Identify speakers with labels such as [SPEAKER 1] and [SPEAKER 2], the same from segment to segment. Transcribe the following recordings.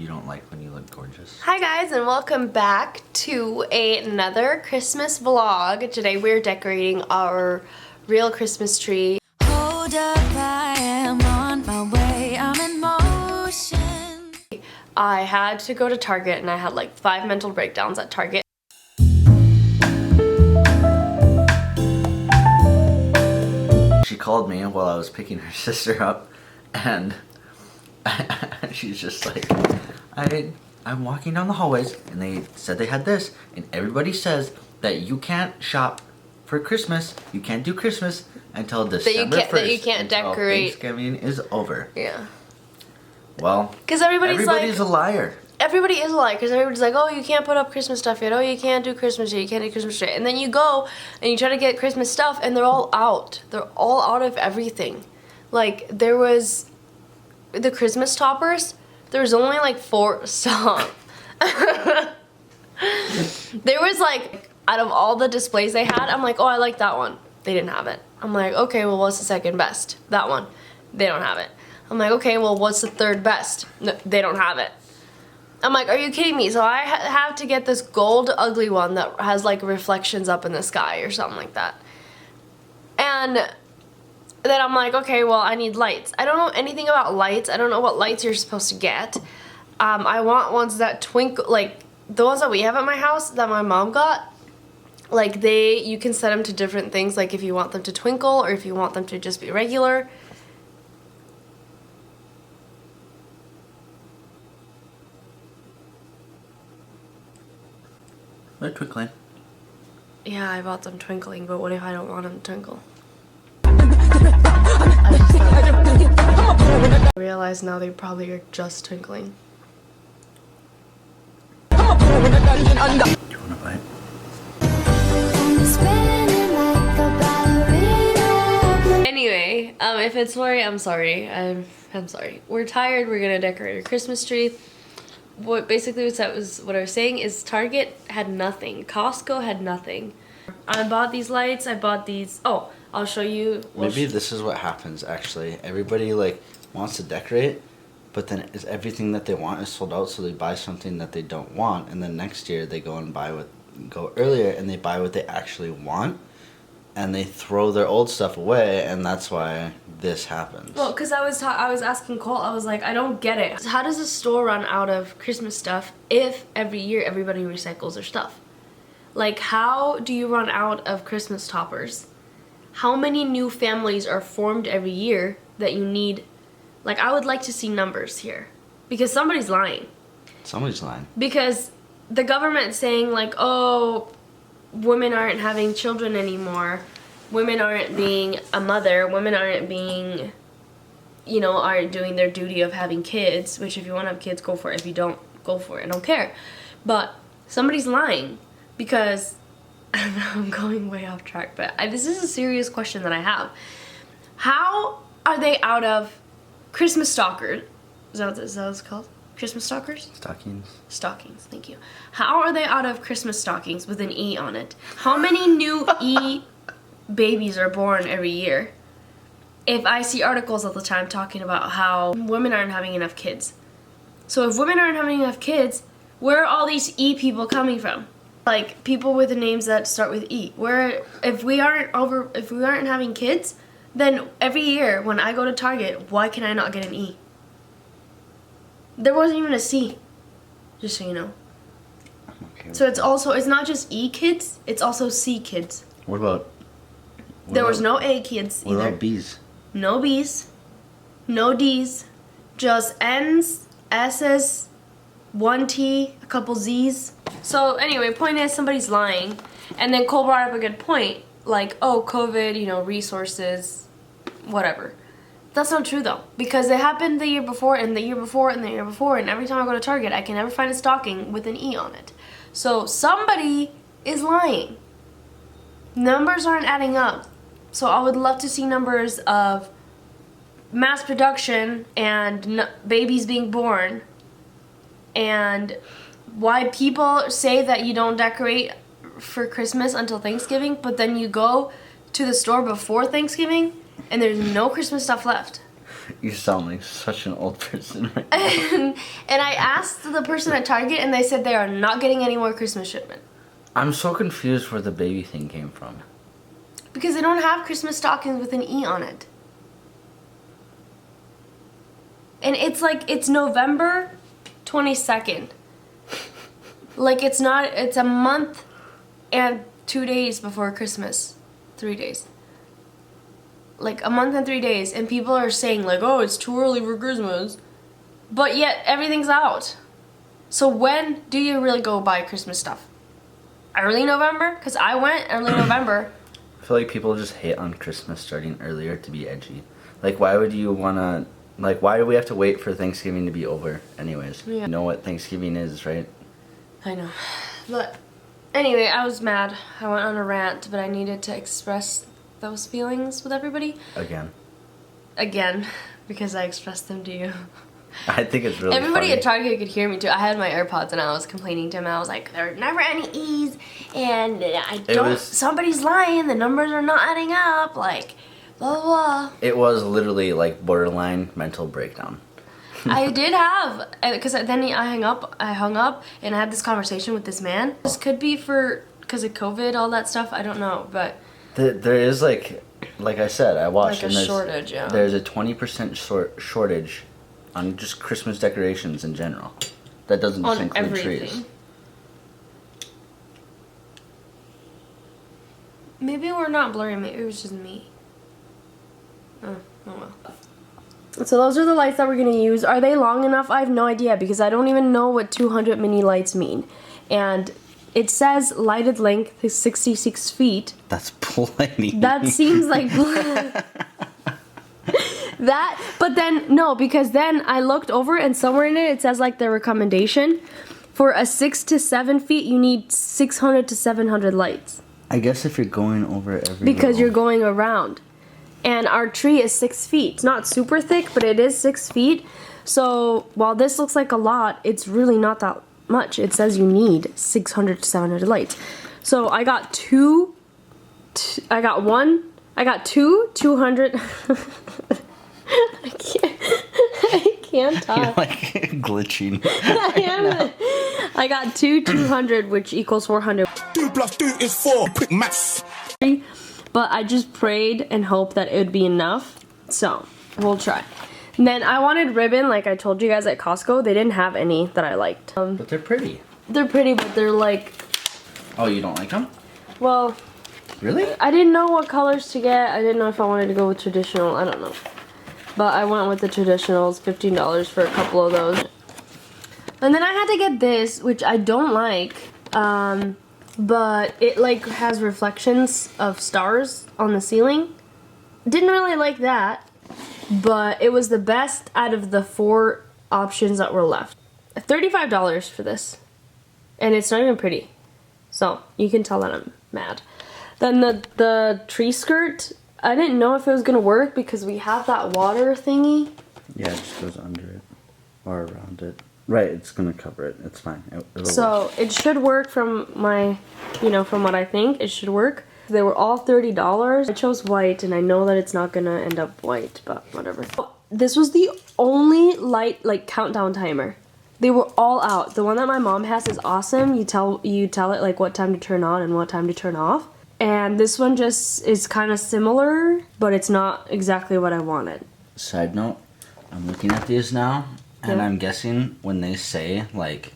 [SPEAKER 1] You don't like when you look gorgeous.
[SPEAKER 2] Hi guys, and welcome back to another Christmas vlog. Today we're decorating our real Christmas tree.
[SPEAKER 3] Hold up, I am on my way, I'm in motion.
[SPEAKER 2] I had to go to Target and I had like 5 mental breakdowns at Target.
[SPEAKER 1] She called me while I was picking her sister up, and she's just like, I'm walking down the hallways and they said they had this, and everybody says that you can't shop for Christmas, you can't do Christmas until December 1st.
[SPEAKER 2] That you can't decorate.
[SPEAKER 1] Thanksgiving is over.
[SPEAKER 2] Yeah.
[SPEAKER 1] Well,
[SPEAKER 2] because everybody's
[SPEAKER 1] a liar.
[SPEAKER 2] Everybody is a liar, because everybody's like, oh, you can't put up Christmas stuff yet, oh, you can't do Christmas yet, you can't do Christmas tree. And then you go and you try to get Christmas stuff and they're all out. They're all out of everything. Like, there was the Christmas toppers, there was only like 4 stop. There was like, out of all the displays they had, I'm like, oh, I like that one. They didn't have it. I'm like, okay, well, what's the second best? That one. They don't have it. I'm like, okay, well, what's the third best? No, they don't have it. I'm like, are you kidding me? So I have to get this gold ugly one that has like reflections up in the sky or something like that. And then I'm like, okay, well, I need lights. I don't know anything about lights. I don't know what lights you're supposed to get. I want ones that twinkle, like the ones that we have at my house that my mom got. Like you can set them to different things, like if you want them to twinkle or if you want them to just be regular.
[SPEAKER 1] They're twinkling.
[SPEAKER 2] Yeah, I bought them twinkling, but what if I don't want them to twinkle? I realize now they probably are just twinkling.
[SPEAKER 1] Do you want to bite?
[SPEAKER 2] Anyway, if it's worry, I'm sorry. I'm sorry. We're tired. We're gonna decorate our Christmas tree. What basically what I was saying is Target had nothing. Costco had nothing. I bought these lights. I bought these. Oh, I'll show you.
[SPEAKER 1] Maybe this is what happens actually. Everybody like wants to decorate, but then is everything that they want is sold out, so they buy something that they don't want, and then next year they go and go earlier and they buy what they actually want, and they throw their old stuff away, and that's why this happens.
[SPEAKER 2] Well, because I was asking Cole, I was like, I don't get it. How does a store run out of Christmas stuff if every year everybody recycles their stuff? Like, how do you run out of Christmas toppers? How many new families are formed every year that you need? Like, I would like to see numbers here, because somebody's lying.
[SPEAKER 1] Somebody's lying.
[SPEAKER 2] Because the government's saying like, oh, women aren't having children anymore. Women aren't being a mother. Women aren't being, aren't doing their duty of having kids, which if you want to have kids, go for it. If you don't, go for it. I don't care. But somebody's lying, because I'm going way off track, but this is a serious question that I have. How are they out of Christmas stalkers? Is that what it's called? Christmas stalkers?
[SPEAKER 1] Stockings.
[SPEAKER 2] Stockings, thank you. How are they out of Christmas stockings with an E on it? How many new E babies are born every year? If I see articles all the time talking about how women aren't having enough kids. So if women aren't having enough kids, where are all these E people coming from? Like people with names that start with E. Where if we aren't having kids, then every year when I go to Target, why can I not get an E? There wasn't even a C, just so you know. Okay, so it's not just E kids, it's also C kids.
[SPEAKER 1] There
[SPEAKER 2] was no A kids either.
[SPEAKER 1] What about B's?
[SPEAKER 2] No B's, no D's, just N's, S's, 1 T, a couple Z's. So anyway, point is somebody's lying. And then Cole brought up a good point, like, oh, COVID, resources, whatever. That's not true though, because it happened the year before and the year before and the year before, and every time I go to Target, I can never find a stocking with an E on it. So somebody is lying. Numbers aren't adding up. So I would love to see numbers of mass production and babies being born, and why people say that you don't decorate for Christmas until Thanksgiving, but then you go to the store before Thanksgiving and there's no Christmas stuff left.
[SPEAKER 1] You sound like such an old person right now.
[SPEAKER 2] And I asked the person at Target, and they said they are not getting any more Christmas shipment.
[SPEAKER 1] I'm so confused where the baby thing came from.
[SPEAKER 2] Because they don't have Christmas stockings with an E on it. And it's like, it's November 22nd. Like, it's a month and 2 days before Christmas. 3 days. Like, a month and 3 days. And people are saying, like, oh, it's too early for Christmas. But yet, everything's out. So when do you really go buy Christmas stuff? Early November? Because I went early November.
[SPEAKER 1] I feel like people just hate on Christmas starting earlier to be edgy. Like, why would you want to... Like, why do we have to wait for Thanksgiving to be over anyways?
[SPEAKER 2] Yeah.
[SPEAKER 1] You know what Thanksgiving is, right?
[SPEAKER 2] I know. But anyway, I was mad. I went on a rant, but I needed to express those feelings with everybody. Again, because I expressed them to you.
[SPEAKER 1] I think it's really
[SPEAKER 2] Everybody
[SPEAKER 1] funny.
[SPEAKER 2] at Target could hear me too. I had my AirPods and I was complaining to him. I was like, there are never any E's, and somebody's lying. The numbers are not adding up. Like, blah, blah, blah.
[SPEAKER 1] It was literally like borderline mental breakdown.
[SPEAKER 2] I did have, because then I hung up, and I had this conversation with this man. This could be because of COVID, all that stuff. I don't know, but
[SPEAKER 1] There is like I said, I watched.
[SPEAKER 2] like a
[SPEAKER 1] and
[SPEAKER 2] shortage, yeah.
[SPEAKER 1] There's a 20% shortage on just Christmas decorations in general. That doesn't just
[SPEAKER 2] On
[SPEAKER 1] include
[SPEAKER 2] everything.
[SPEAKER 1] trees.
[SPEAKER 2] Maybe we're not blurry. Maybe it was just me. Oh well. So those are the lights that we're going to use. Are they long enough? I have no idea because I don't even know what 200 mini lights mean. And it says lighted length is 66 feet.
[SPEAKER 1] That's plenty.
[SPEAKER 2] That seems like... But then, no, because then I looked over and somewhere in it says like the recommendation. For a 6 to 7 feet, you need 600 to 700 lights.
[SPEAKER 1] I guess if you're going over every
[SPEAKER 2] Because
[SPEAKER 1] row.
[SPEAKER 2] you're going around. And our tree is 6 feet. It's not super thick, but it is 6 feet. So while this looks like a lot, it's really not that much. It says you need 600 to 700 lights. So I got two 200. I can't talk.
[SPEAKER 1] You're like glitching.
[SPEAKER 2] I got two 200, which equals 400.
[SPEAKER 4] 2 + 2 is 4. Quick maths.
[SPEAKER 2] But I just prayed and hoped that it would be enough. So, we'll try. And then I wanted ribbon, like I told you guys at Costco. They didn't have any that I liked.
[SPEAKER 1] But they're pretty.
[SPEAKER 2] They're pretty, but they're like...
[SPEAKER 1] Oh, you don't like them?
[SPEAKER 2] Well...
[SPEAKER 1] Really?
[SPEAKER 2] I didn't know what colors to get. I didn't know if I wanted to go with traditional. I don't know. But I went with the traditionals. $15 for a couple of those. And then I had to get this, which I don't like. But it like has reflections of stars on the ceiling. Didn't really like that, but it was the best out of the 4 options that were left. $35 for this, and it's not even pretty, so you can tell that I'm mad. Then the tree skirt, I didn't know if it was gonna work because we have that water thingy.
[SPEAKER 1] Yeah, it just goes under it or around it. Right, it's gonna cover it. It's fine. It'll
[SPEAKER 2] So
[SPEAKER 1] work.
[SPEAKER 2] it should work from my, from what I think, it should work. They were all $30. I chose white, and I know that it's not gonna end up white, but whatever. This was the only light, like, countdown timer. They were all out. The one that my mom has is awesome. You tell it, like, what time to turn on and what time to turn off. And this one just is kind of similar, but it's not exactly what I wanted.
[SPEAKER 1] Side note, I'm looking at these now. And
[SPEAKER 2] Yeah.
[SPEAKER 1] I'm guessing when they say, like,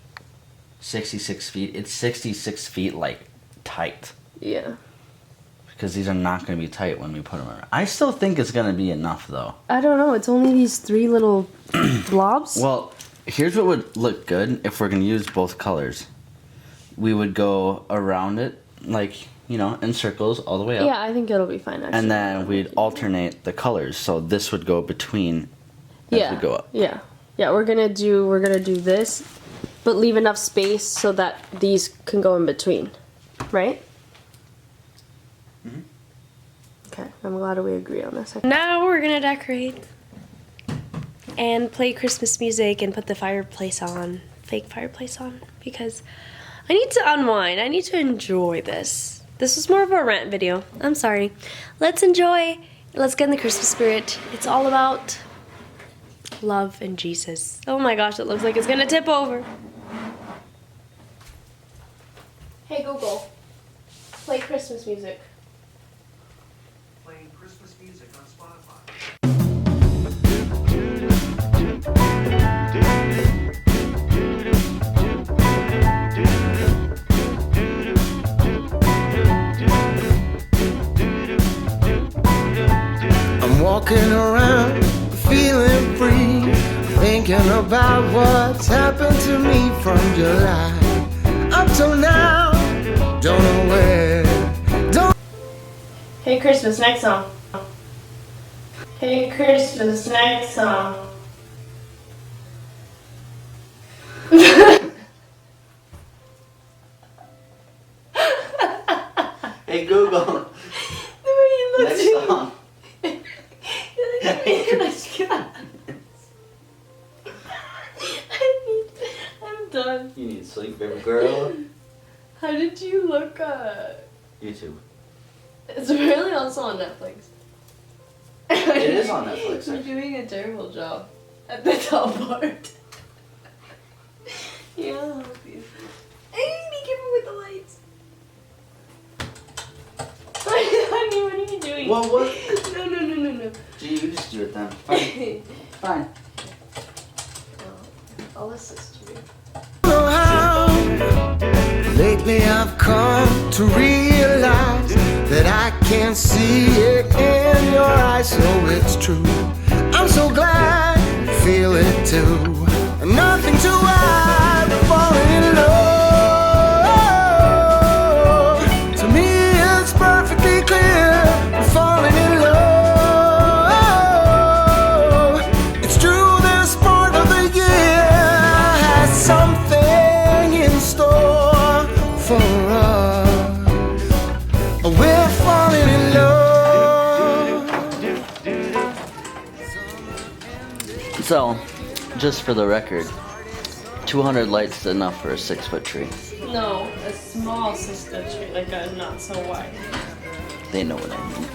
[SPEAKER 1] 66 feet, it's 66 feet, like, tight.
[SPEAKER 2] Yeah.
[SPEAKER 1] Because these are not going to be tight when we put them around. I still think it's going to be enough, though.
[SPEAKER 2] I don't know. It's only these 3 little blobs.
[SPEAKER 1] Well, here's what would look good if we're going to use both colors. We would go around it, like, in circles all the way up.
[SPEAKER 2] Yeah, I think it'll be fine, actually.
[SPEAKER 1] And then we'd alternate the colors. So this would go between as we go up.
[SPEAKER 2] Yeah. Yeah, we're gonna do this, but leave enough space so that these can go in between, right?
[SPEAKER 1] Mm-hmm.
[SPEAKER 2] Okay, I'm glad we agree on this. Now we're gonna decorate and play Christmas music and put the fireplace on, fake fireplace on, because I need to unwind. I need to enjoy this. This was more of a rant video. I'm sorry. Let's enjoy. Let's get in the Christmas spirit. It's all about love, and Jesus. Oh my gosh, it looks like it's gonna tip over. Hey Google, play Christmas music.
[SPEAKER 5] Playing Christmas music on Spotify.
[SPEAKER 6] I'm walking around feeling free, thinking about what's happened to me from July up till now. Don't know where.
[SPEAKER 2] Hey Christmas, next song. Hey Christmas, next song.
[SPEAKER 1] Hey Google,
[SPEAKER 2] The way you look
[SPEAKER 1] next song.
[SPEAKER 2] I'm done.
[SPEAKER 1] You need sleep, baby girl.
[SPEAKER 2] How did you look
[SPEAKER 1] YouTube.
[SPEAKER 2] It's really also on Netflix.
[SPEAKER 1] It is on Netflix.
[SPEAKER 2] You're doing a terrible job at the top part. Yeah, I'll help you. Hey, be careful with the lights. Honey, what are you doing?
[SPEAKER 1] Well, what?
[SPEAKER 2] No.
[SPEAKER 1] Gee, you just do it then. Fine. Fine.
[SPEAKER 2] I'll assist you.
[SPEAKER 6] Know how. Lately I've come to realize that I can see it in your eyes, so it's true. I'm so glad you feel it too. Nothing to hide but falling in love. To me it's perfectly clear we're falling in love. It's true, this part of the year has something in store for us. We're falling in love.
[SPEAKER 1] So, just for the record, 200 lights is enough for a 6-foot tree.
[SPEAKER 2] No, a small sister tree, like a not so wide.
[SPEAKER 1] They know what I mean.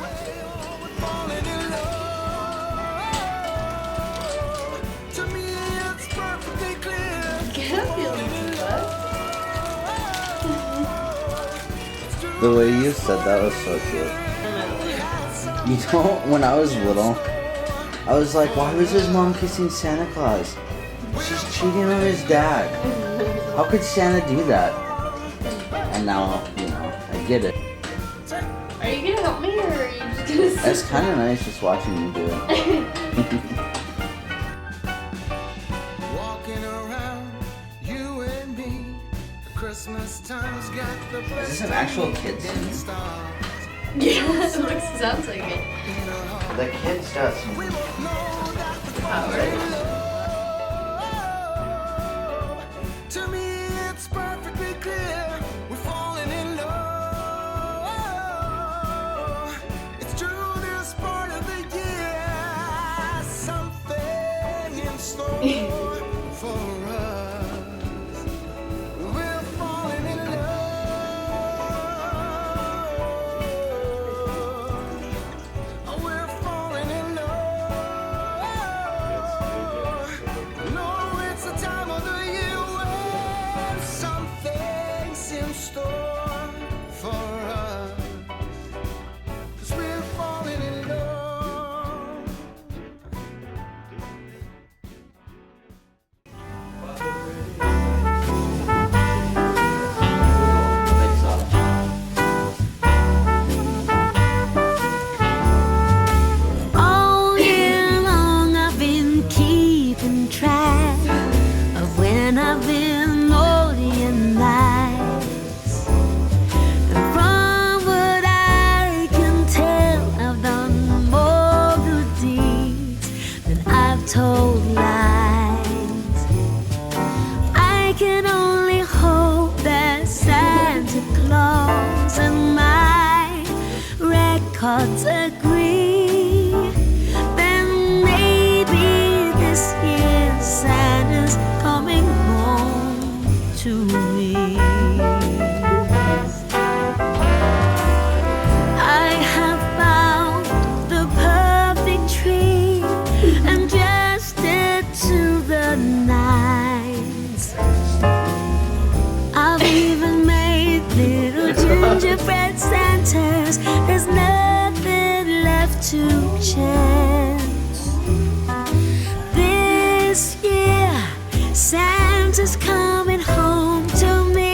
[SPEAKER 6] To me it's perfectly clear.
[SPEAKER 2] Get up, you little butt.
[SPEAKER 1] The way you said that was so cute. You know, when I was little, I was like, why was his mom kissing Santa Claus? She's cheating on his dad. How could Santa do that? And now, you know, I get it.
[SPEAKER 2] Are you gonna help me or are you just gonna sit?
[SPEAKER 1] It's kind of nice just watching you do it.
[SPEAKER 6] Walking around, you and me. Christmas time's got the best.
[SPEAKER 1] Is this an actual kid singing?
[SPEAKER 2] Yeah, it sounds like it.
[SPEAKER 1] The kid's got some
[SPEAKER 2] Power.
[SPEAKER 6] To me, it's perfectly clear we're falling in love. It's true, this part of the year has something in store for us. We're falling in love. We're falling in love. No, it's the time of the year when something's in store for us. 'Cause we're falling in love.
[SPEAKER 3] All year long I've been keeping track of when I've been naughty and nice. And from what I can tell, I've done more good deeds than I've told lies. I can only hope that Santa Claus and my records agree. Then maybe this year Santa's coming home to me. I have found the perfect tree, and just as to chance. This year, Santa's coming home to me.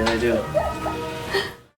[SPEAKER 7] I do.